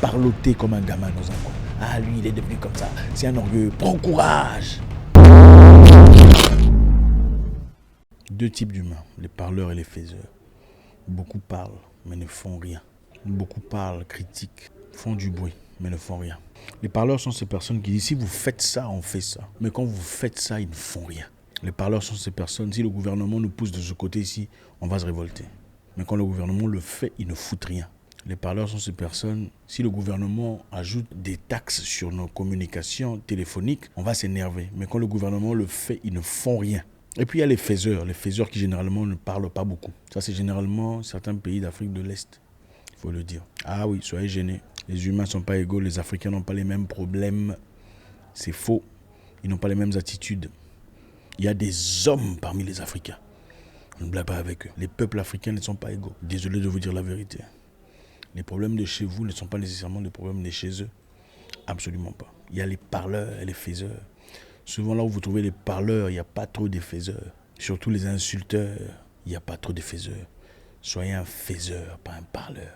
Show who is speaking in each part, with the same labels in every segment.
Speaker 1: parloter comme un gamin dans un coin. Ah, lui, il est devenu comme ça. C'est un orgueil. Prends courage. Deux types d'humains, les parleurs et les faiseurs. Beaucoup parlent, mais ne font rien. Beaucoup parlent, critiquent, font du bruit, mais ne font rien. Les parleurs sont ces personnes qui disent, si vous faites ça, on fait ça. Mais quand vous faites ça, ils ne font rien. Les parleurs sont ces personnes, si le gouvernement nous pousse de ce côté ici, on va se révolter. Mais quand le gouvernement le fait, ils ne foutent rien. Les parleurs sont ces personnes, si le gouvernement ajoute des taxes sur nos communications téléphoniques, on va s'énerver. Mais quand le gouvernement le fait, ils ne font rien. Et puis il y a les faiseurs qui généralement ne parlent pas beaucoup. Ça c'est généralement certains pays d'Afrique de l'Est, il faut le dire. Ah oui, soyez gênés. Les humains ne sont pas égaux, les Africains n'ont pas les mêmes problèmes. C'est faux, ils n'ont pas les mêmes attitudes. Il y a des hommes parmi les Africains. On ne blague pas avec eux. Les peuples africains ne sont pas égaux. Désolé de vous dire la vérité. Les problèmes de chez vous ne sont pas nécessairement des problèmes de chez eux. Absolument pas. Il y a les parleurs et les faiseurs. Souvent là où vous trouvez les parleurs, il n'y a pas trop de faiseurs. Surtout les insulteurs, il n'y a pas trop de faiseurs. Soyez un faiseur, pas un parleur.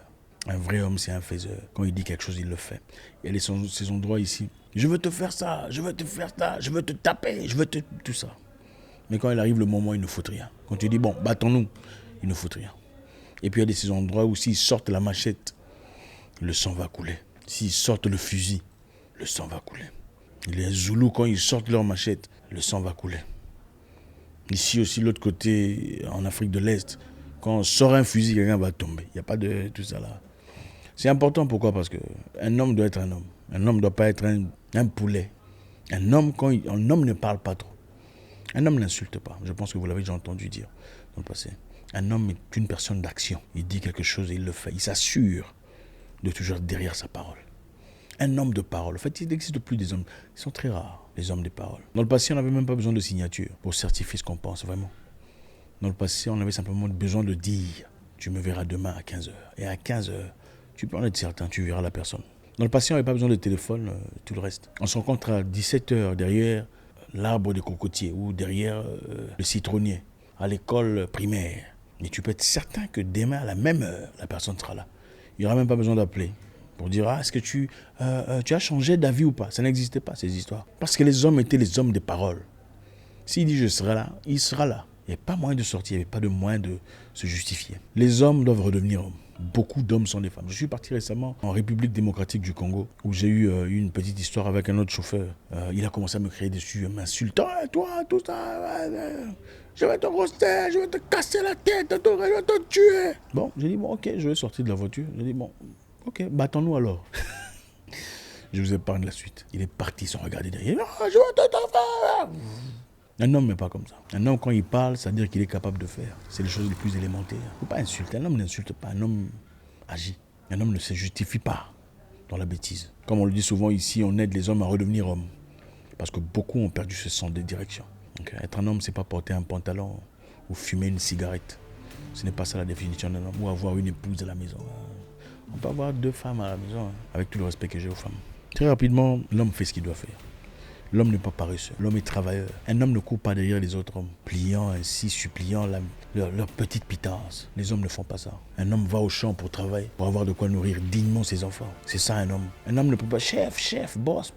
Speaker 1: Un vrai homme, c'est un faiseur. Quand il dit quelque chose, il le fait. Il y a ces endroits ici. Je veux te faire ça, je veux te faire ça, je veux te taper, je veux te... tout ça. Mais quand il arrive le moment, il ne fout rien. Quand tu dis, bon, battons-nous, il ne fout rien. Et puis il y a ces endroits où s'ils sortent la machette, le sang va couler. S'ils sortent le fusil, le sang va couler. Les Zoulous, quand ils sortent leur machette, le sang va couler. Ici aussi, l'autre côté, en Afrique de l'Est, quand on sort un fusil, quelqu'un va tomber. Il n'y a pas de tout ça là. C'est important, pourquoi? Parce qu'un homme doit être un homme. Un homme ne doit pas être un poulet. Un homme ne parle pas trop. Un homme n'insulte pas. Je pense que vous l'avez déjà entendu dire dans le passé. Un homme est une personne d'action. Il dit quelque chose et il le fait. Il s'assure de toujours être derrière sa parole. Un homme de parole. En fait, il n'existe plus des hommes. Ils sont très rares, les hommes de parole. Dans le passé, on n'avait même pas besoin de signature pour certifier ce qu'on pense, vraiment. Dans le passé, on avait simplement besoin de dire « Tu me verras demain à 15h ». Et à 15h, tu peux en être certain, tu verras la personne. Dans le passé, on n'avait pas besoin de téléphone, tout le reste. On se rencontre à 17h derrière l'arbre de cocotier ou derrière le citronnier, à l'école primaire. Et tu peux être certain que demain, à la même heure, la personne sera là. Il n'y aura même pas besoin d'appeler pour dire « Ah, est-ce que tu as changé d'avis ou pas ?» Ça n'existait pas, ces histoires. Parce que les hommes étaient les hommes de parole. S'il dit « Je serai là », il sera là. Il n'y avait pas moyen de sortir, il n'y avait pas de moyen de se justifier. Les hommes doivent redevenir hommes. Beaucoup d'hommes sont des femmes. Je suis parti récemment en République démocratique du Congo où j'ai eu une petite histoire avec un autre chauffeur. Il a commencé à me crier dessus, m'insultant. « Toi, tout ça, je vais te roster, je vais te casser la tête, je vais te tuer. » Bon, j'ai dit « Bon, ok, je vais sortir de la voiture. » J'ai dit « Bon, ok, battons-nous alors. » Je vous épargne la suite. Il est parti sans regarder derrière. « Non, je vais te faire. » Un homme n'est pas comme ça. Un homme, quand il parle, ça veut dire qu'il est capable de faire. C'est les choses les plus élémentaires. Il ne faut pas insulter. Un homme n'insulte pas. Un homme agit. Un homme ne se justifie pas dans la bêtise. Comme on le dit souvent ici, on aide les hommes à redevenir hommes. Parce que beaucoup ont perdu ce sens de direction. Donc, être un homme, ce n'est pas porter un pantalon ou fumer une cigarette. Ce n'est pas ça la définition d'un homme. Ou avoir une épouse à la maison. On peut avoir 2 femmes à la maison, avec tout le respect que j'ai aux femmes. Très rapidement, l'homme fait ce qu'il doit faire. L'homme n'est pas paresseux, l'homme est travailleur. Un homme ne court pas derrière les autres hommes, pliant ainsi, suppliant leur petite pitance. Les hommes ne font pas ça. Un homme va au champ pour travailler, pour avoir de quoi nourrir dignement ses enfants. C'est ça un homme. Un homme ne peut pas, chef, boss,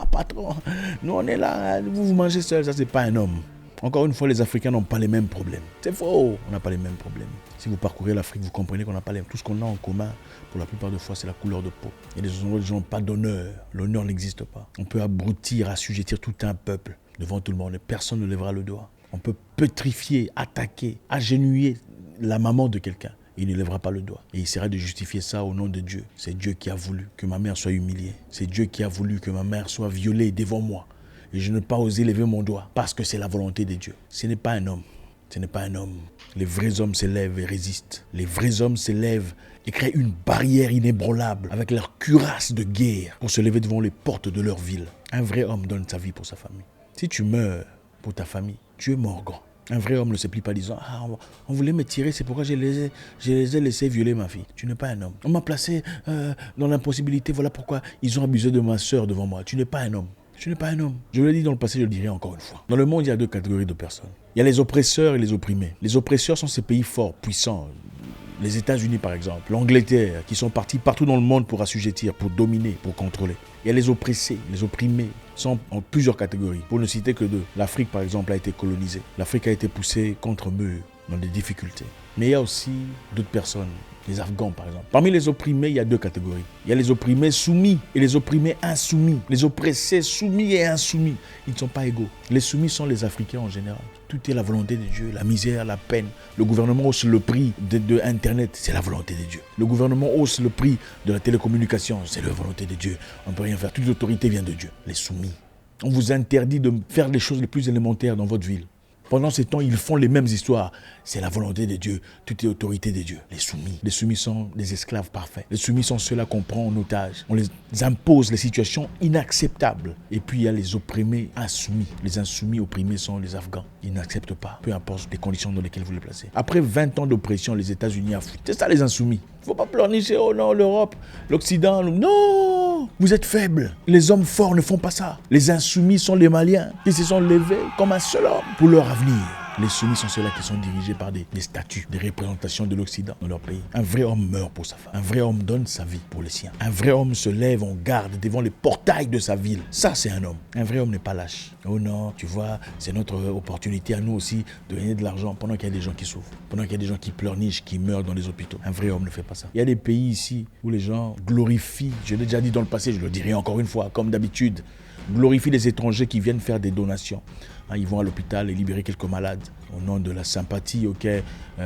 Speaker 1: patron, nous on est là, vous mangez seul, ça c'est pas un homme. Encore une fois, les Africains n'ont pas les mêmes problèmes. C'est faux, on n'a pas les mêmes problèmes. Si vous parcourez l'Afrique, vous comprenez qu'on n'a pas tout ce qu'on a en commun. Pour la plupart des fois, c'est la couleur de peau. Il y a des endroits où les gens n'ont pas d'honneur. L'honneur n'existe pas. On peut abrutir, assujettir tout un peuple devant tout le monde et personne ne lèvera le doigt. On peut pétrifier, attaquer, agenouiller la maman de quelqu'un. Il ne lèvera pas le doigt. Et il essaiera de justifier ça au nom de Dieu. C'est Dieu qui a voulu que ma mère soit humiliée. C'est Dieu qui a voulu que ma mère soit violée devant moi. Et je n'ai pas osé lever mon doigt parce que c'est la volonté de Dieu. Ce n'est pas un homme. Ce n'est pas un homme. Les vrais hommes s'élèvent et résistent. Les vrais hommes s'élèvent et créent une barrière inébranlable avec leur cuirasse de guerre pour se lever devant les portes de leur ville. Un vrai homme donne sa vie pour sa famille. Si tu meurs pour ta famille, tu es mort grand. Un vrai homme ne se plie pas disant « Ah, on voulait me tirer, c'est pourquoi je les ai laissés violer ma fille. » Tu n'es pas un homme. On m'a placé dans l'impossibilité, voilà pourquoi ils ont abusé de ma sœur devant moi. Tu n'es pas un homme. Tu n'es pas un homme. Je l'ai dit dans le passé, je le dirai encore une fois. Dans le monde, il y a 2 catégories de personnes. Il y a les oppresseurs et les opprimés. Les oppresseurs sont ces pays forts, puissants, Les États-Unis, par exemple, l'Angleterre, qui sont partis partout dans le monde pour assujettir, pour dominer, pour contrôler. Il y a les oppressés, les opprimés, sont en plusieurs catégories. Pour ne citer que deux. L'Afrique, par exemple, a été colonisée. L'Afrique a été poussée contre mur, dans des difficultés. Mais il y a aussi d'autres personnes. Les Afghans, par exemple. Parmi les opprimés, il y a deux catégories. Il y a les opprimés soumis et les opprimés insoumis. Les oppressés soumis et insoumis, ils ne sont pas égaux. Les soumis sont les Africains en général. Tout est la volonté de Dieu, la misère, la peine. Le gouvernement hausse le prix de Internet, c'est la volonté de Dieu. Le gouvernement hausse le prix de la télécommunication, c'est la volonté de Dieu. On ne peut rien faire, toute l'autorité vient de Dieu. Les soumis. On vous interdit de faire les choses les plus élémentaires dans votre ville. Pendant ces temps, ils font les mêmes histoires. C'est la volonté de Dieu, toute est autorité de Dieu. Les soumis. Les soumis sont des esclaves parfaits. Les soumis sont ceux-là qu'on prend en otage. On les impose les situations inacceptables. Et puis il y a les opprimés insoumis. Les insoumis opprimés sont les Afghans. Ils n'acceptent pas, peu importe les conditions dans lesquelles vous les placez. Après 20 ans d'oppression, les États-Unis affoutent. C'est ça les insoumis. Il ne faut pas pleurnicher, oh non, l'Europe, l'Occident, non, vous êtes faibles. Les hommes forts ne font pas ça. Les insoumis sont les Maliens qui se sont levés comme un seul homme pour leur avenir. Les soumis sont ceux-là qui sont dirigés par des statuts, des représentations de l'Occident dans leur pays. Un vrai homme meurt pour sa femme. Un vrai homme donne sa vie pour les siens. Un vrai homme se lève en garde devant les portails de sa ville. Ça, c'est un homme. Un vrai homme n'est pas lâche. Oh non, tu vois, c'est notre opportunité à nous aussi de gagner de l'argent pendant qu'il y a des gens qui souffrent, pendant qu'il y a des gens qui pleurnichent, qui meurent dans les hôpitaux. Un vrai homme ne fait pas ça. Il y a des pays ici où les gens glorifient, je l'ai déjà dit dans le passé, je le dirai encore une fois, comme d'habitude, glorifient les étrangers qui viennent faire des donations. Ils vont à l'hôpital et libérer quelques malades au nom de la sympathie. Ok,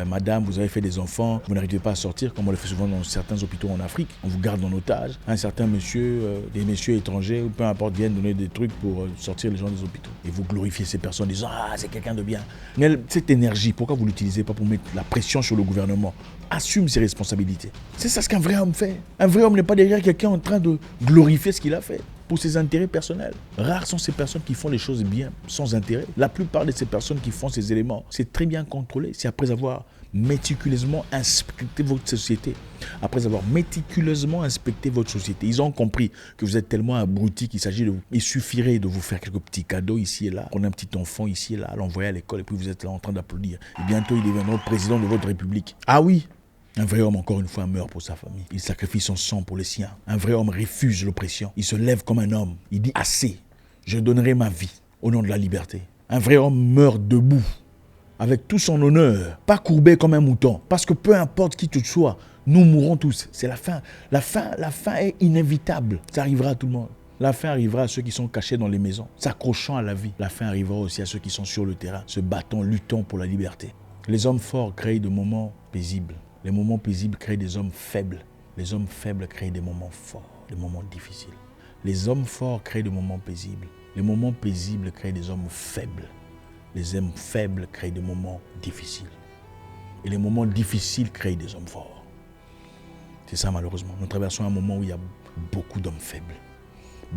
Speaker 1: madame, vous avez fait des enfants, vous n'arrivez pas à sortir, comme on le fait souvent dans certains hôpitaux en Afrique. On vous garde en otage. Un certain monsieur, des messieurs étrangers, ou peu importe, viennent donner des trucs pour sortir les gens des hôpitaux. Et vous glorifiez ces personnes en disant « Ah, c'est quelqu'un de bien ». Mais cette énergie, pourquoi vous ne l'utilisez pas pour mettre la pression sur le gouvernement ? Assume ses responsabilités. C'est ça ce qu'un vrai homme fait. Un vrai homme n'est pas derrière quelqu'un en train de glorifier ce qu'il a fait pour ses intérêts personnels. Rares sont ces personnes qui font les choses bien, sans intérêt. La plupart de ces personnes qui font ces éléments, c'est très bien contrôlé. C'est après avoir méticuleusement inspecté votre société. Après avoir méticuleusement inspecté votre société. Ils ont compris que vous êtes tellement abrutis qu'il s'agit de vous. Il suffirait de vous faire quelques petits cadeaux ici et là. Prendre un petit enfant ici et là, l'envoyer à l'école et puis vous êtes là en train d'applaudir. Et bientôt, il deviendra président de votre république. Ah oui! Un vrai homme, encore une fois, meurt pour sa famille. Il sacrifie son sang pour les siens. Un vrai homme refuse l'oppression. Il se lève comme un homme. Il dit « Assez, je donnerai ma vie au nom de la liberté ». Un vrai homme meurt debout, avec tout son honneur, pas courbé comme un mouton. Parce que peu importe qui tu sois, nous mourrons tous. C'est la fin. La fin est inévitable. Ça arrivera à tout le monde. La fin arrivera à ceux qui sont cachés dans les maisons, s'accrochant à la vie. La fin arrivera aussi à ceux qui sont sur le terrain, se battant, luttant pour la liberté. Les hommes forts créent des moments paisibles. Les moments paisibles créent des hommes faibles. Les hommes faibles créent des moments forts, des moments difficiles. Les hommes forts créent des moments paisibles. Les moments paisibles créent des hommes faibles. Les hommes faibles créent des moments difficiles. Et les moments difficiles créent des hommes forts. C'est ça malheureusement. Nous traversons un moment où il y a beaucoup d'hommes faibles.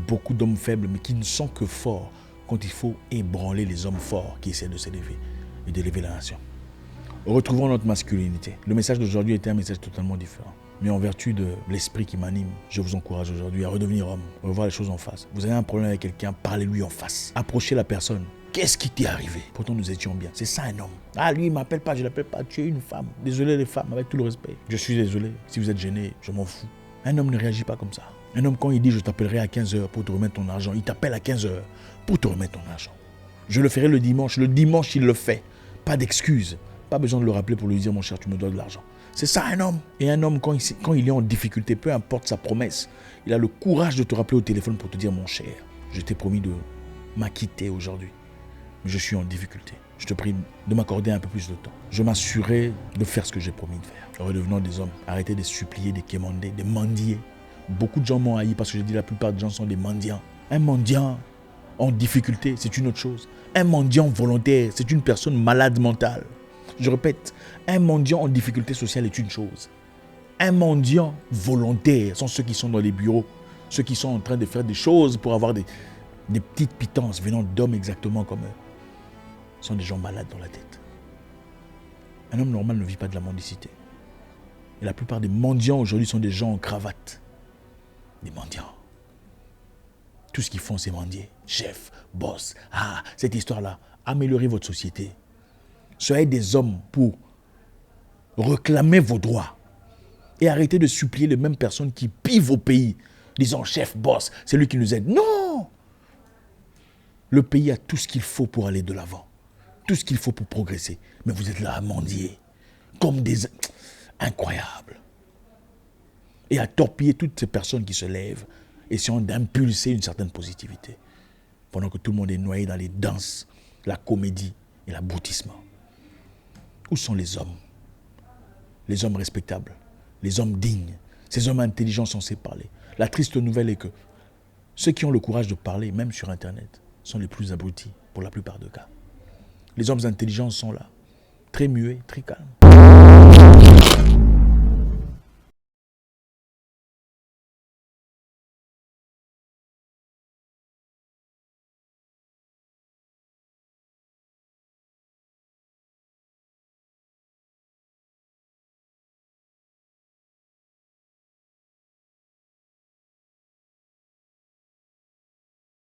Speaker 1: Beaucoup d'hommes faibles, mais qui ne sont que forts quand il faut ébranler les hommes forts qui essaient de s'élever et d'élever la nation. Retrouvons notre masculinité. Le message d'aujourd'hui était un message totalement différent. Mais en vertu de l'esprit qui m'anime, je vous encourage aujourd'hui à redevenir homme, à revoir les choses en face. Vous avez un problème avec quelqu'un, parlez-lui en face. Approchez la personne. Qu'est-ce qui t'est arrivé? Pourtant, nous étions bien. C'est ça un homme. Ah, lui, il ne m'appelle pas, je ne l'appelle pas. Tu es une femme. Désolé les femmes, avec tout le respect. Je suis désolé. Si vous êtes gêné, je m'en fous. Un homme ne réagit pas comme ça. Un homme, quand il dit « je t'appellerai à 15h pour te remettre ton argent », il t'appelle à 15h pour te remettre ton argent. Je le ferai le dimanche. Le dimanche, il le fait. Pas d'excuses. Pas besoin de le rappeler pour lui dire « mon cher, tu me dois de l'argent ». C'est ça un homme. Et un homme, quand il est en difficulté, peu importe sa promesse, il a le courage de te rappeler au téléphone pour te dire « mon cher, je t'ai promis de m'acquitter aujourd'hui, mais je suis en difficulté. Je te prie de m'accorder un peu plus de temps. Je m'assurerai de faire ce que j'ai promis de faire. » Redevenons des hommes. Arrêtez de supplier, de quémander, de mendier. Beaucoup de gens m'ont haï parce que je dis la plupart des gens sont des mendiants. Un mendiant en difficulté, c'est une autre chose. Un mendiant volontaire, c'est une personne malade mentale. Je répète, un mendiant en difficulté sociale est une chose. Un mendiant volontaire sont ceux qui sont dans les bureaux, ceux qui sont en train de faire des choses pour avoir des petites pitances venant d'hommes exactement comme eux. Ce sont des gens malades dans la tête. Un homme normal ne vit pas de la mendicité. Et la plupart des mendiants aujourd'hui sont des gens en cravate. Des mendiants. Tout ce qu'ils font, c'est mendier. Chef, boss, cette histoire-là. Améliorez votre société. Soyez des hommes pour Réclamez vos droits. Et arrêtez de supplier les mêmes personnes qui pillent vos pays, disant chef, boss, c'est lui qui nous aide. Non! Le pays a tout ce qu'il faut pour aller de l'avant. Tout ce qu'il faut pour progresser. Mais vous êtes là à mendier. Comme des... Incroyable. Et à torpiller toutes ces personnes qui se lèvent, essayant d'impulser une certaine positivité. Pendant que tout le monde est noyé dans les danses, la comédie et l'aboutissement. Où sont les hommes? Les hommes respectables, les hommes dignes, ces hommes intelligents censés parler. La triste nouvelle est que ceux qui ont le courage de parler, même sur Internet, sont les plus abrutis pour la plupart des cas. Les hommes intelligents sont là, très muets, très calmes.